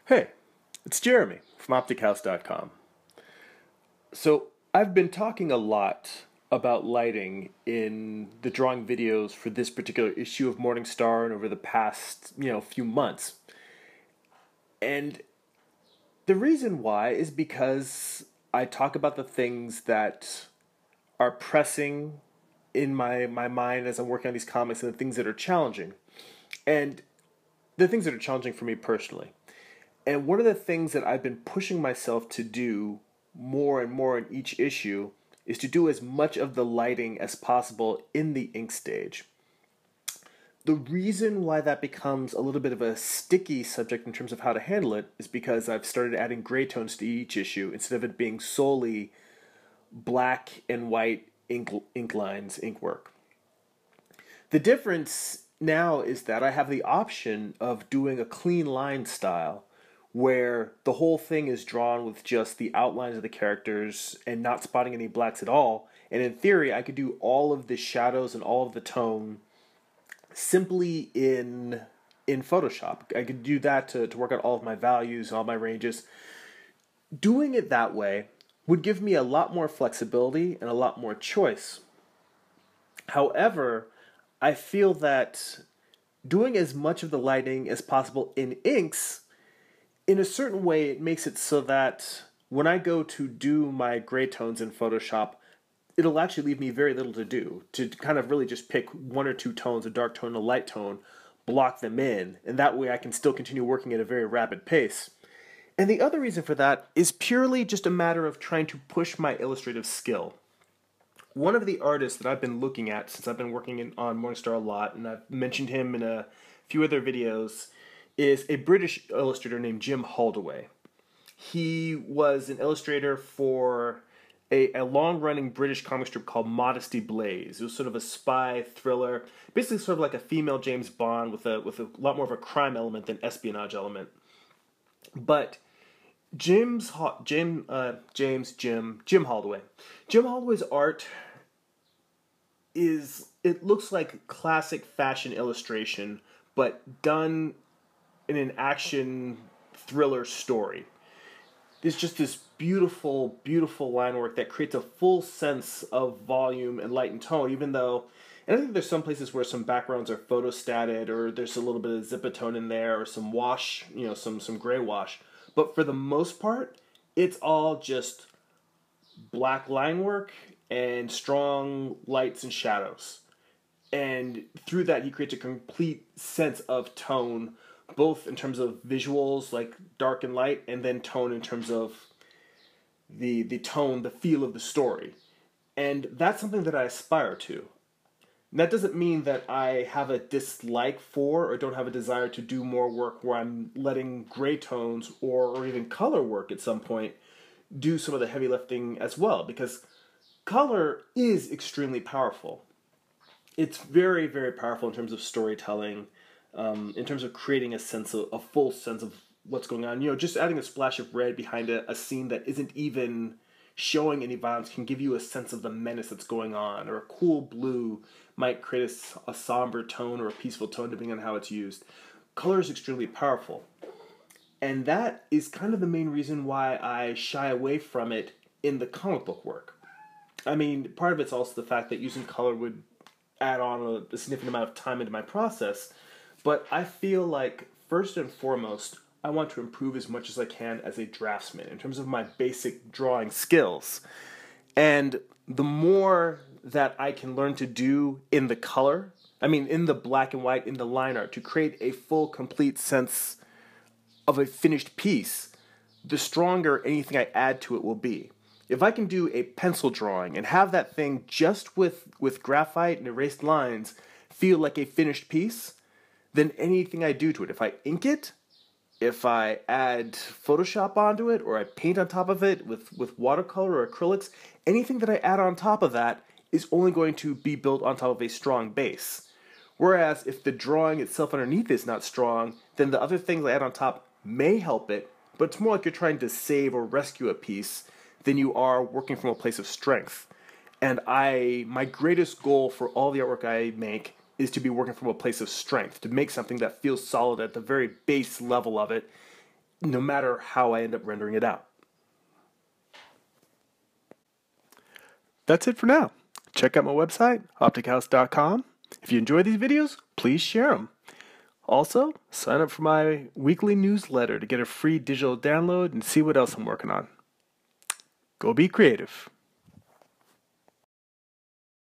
Hey, it's Jeremy from OpticHouse.com. So, I've been talking a lot about lighting in the drawing videos for this particular issue of Morning Star and over the past, few months. And the reason why is because I talk about the things that are pressing in my mind as I'm working on these comics and the things that are challenging. And the things that are challenging for me personally. And one of the things that I've been pushing myself to do more and more in each issue is to do as much of the lighting as possible in the ink stage. The reason why that becomes a little bit of a sticky subject in terms of how to handle it is because I've started adding gray tones to each issue instead of it being solely black and white ink lines, ink work. The difference now is that I have the option of doing a clean line style where the whole thing is drawn with just the outlines of the characters and not spotting any blacks at all. And in theory, I could do all of the shadows and all of the tone simply in Photoshop. I could do that to work out all of my values, all my ranges. Doing it that way would give me a lot more flexibility and a lot more choice. However, I feel that doing as much of the lighting as possible in inks, in a certain way, it makes it so that when I go to do my gray tones in Photoshop, it'll actually leave me very little to do, to kind of really just pick one or two tones, a dark tone and a light tone, block them in, and that way I can still continue working at a very rapid pace. And the other reason for that is purely just a matter of trying to push my illustrative skill. One of the artists that I've been looking at since I've been working on Morningstar a lot, and I've mentioned him in a few other videos, is a British illustrator named Jim Holdaway. He was an illustrator for a long-running British comic strip called Modesty Blaze. It was sort of a spy thriller, basically sort of like a female James Bond with a lot more of a crime element than espionage element. But Jim Holdaway. Jim Holdaway's art it looks like classic fashion illustration, but done in an action thriller story. There's just this beautiful, beautiful line work that creates a full sense of volume and light and tone, even though, and I think there's some places where some backgrounds are photostatted, or there's a little bit of zipatone in there, or some wash, some gray wash. But for the most part, it's all just black line work and strong lights and shadows. And through that, he creates a complete sense of tone, both in terms of visuals, like dark and light, and then tone in terms of the tone, the feel of the story. And that's something that I aspire to. And that doesn't mean that I have a dislike for or don't have a desire to do more work where I'm letting gray tones or even color work at some point do some of the heavy lifting as well, because color is extremely powerful. It's very, very powerful in terms of storytelling, in terms of creating a full sense of what's going on. Just adding a splash of red behind a scene that isn't even showing any violence can give you a sense of the menace that's going on, or a cool blue might create a somber tone or a peaceful tone depending on how it's used. Color is extremely powerful. And that is kind of the main reason why I shy away from it in the comic book work. I mean, part of it's also the fact that using color would add on a significant amount of time into my process, but I feel like, first and foremost, I want to improve as much as I can as a draftsman in terms of my basic drawing skills. And the more that I can learn to do in the color, in the black and white, in the line art, to create a full, complete sense of a finished piece, the stronger anything I add to it will be. If I can do a pencil drawing and have that thing just with graphite and erased lines feel like a finished piece, then anything I do to it, if I ink it, if I add Photoshop onto it, or I paint on top of it with watercolor or acrylics, anything that I add on top of that is only going to be built on top of a strong base. Whereas if the drawing itself underneath is not strong, then the other things I add on top may help it, but it's more like you're trying to save or rescue a piece than you are working from a place of strength. And my greatest goal for all the artwork I make is to be working from a place of strength, to make something that feels solid at the very base level of it, no matter how I end up rendering it out. That's it for now. Check out my website, optichouse.com. If you enjoy these videos, please share them. Also, sign up for my weekly newsletter to get a free digital download and see what else I'm working on. Go be creative.